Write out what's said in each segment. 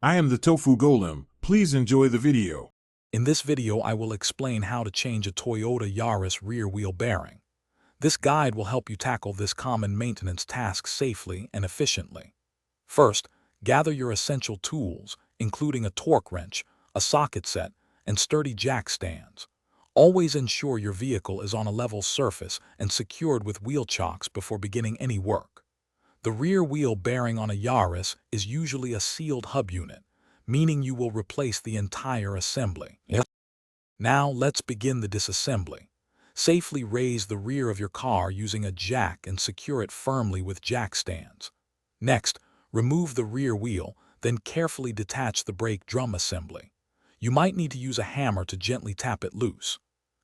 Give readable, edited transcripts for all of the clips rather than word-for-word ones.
I am the Tofu Golem. Please enjoy the video. In this video, I will explain how to change a Toyota Yaris rear wheel bearing. This guide will help you tackle this common maintenance task safely and efficiently. First, gather your essential tools, including a torque wrench, a socket set, and sturdy jack stands. Always ensure your vehicle is on a level surface and secured with wheel chocks before beginning any work. The rear wheel bearing on a Yaris is usually a sealed hub unit, meaning you will replace the entire assembly. Now let's begin the disassembly. Safely raise the rear of your car using a jack and secure it firmly with jack stands. Next, remove the rear wheel, then carefully detach the brake drum assembly. You might need to use a hammer to gently tap it loose.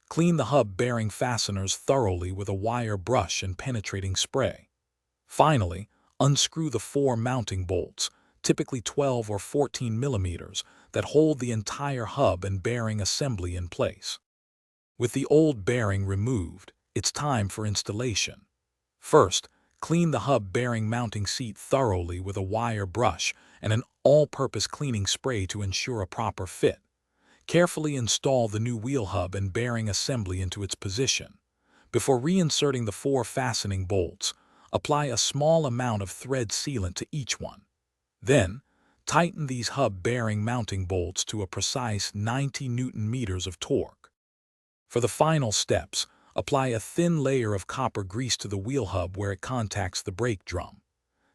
Clean the hub bearing fasteners thoroughly with a wire brush and penetrating spray. Finally, unscrew the 4 mounting bolts, typically 12 or 14 millimeters, that hold the entire hub and bearing assembly in place. With the old bearing removed, it's time for installation. First, clean the hub bearing mounting seat thoroughly with a wire brush and an all-purpose cleaning spray to ensure a proper fit. Carefully install the new wheel hub and bearing assembly into its position. Before reinserting the 4 fastening bolts, apply a small amount of thread sealant to each one. Then, tighten these hub bearing mounting bolts to a precise 90 Newton meters of torque. For the final steps, apply a thin layer of copper grease to the wheel hub where it contacts the brake drum.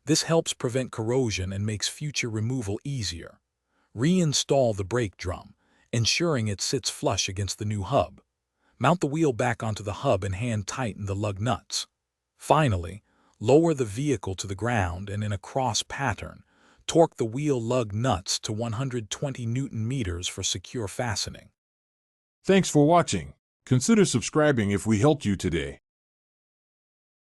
This helps prevent corrosion and makes future removal easier. Reinstall the brake drum, ensuring it sits flush against the new hub. Mount the wheel back onto the hub and hand tighten the lug nuts. Finally, lower the vehicle to the ground and in a cross pattern, torque the wheel lug nuts to 120 Newton meters for secure fastening. Thanks for watching. Consider subscribing if we helped you today.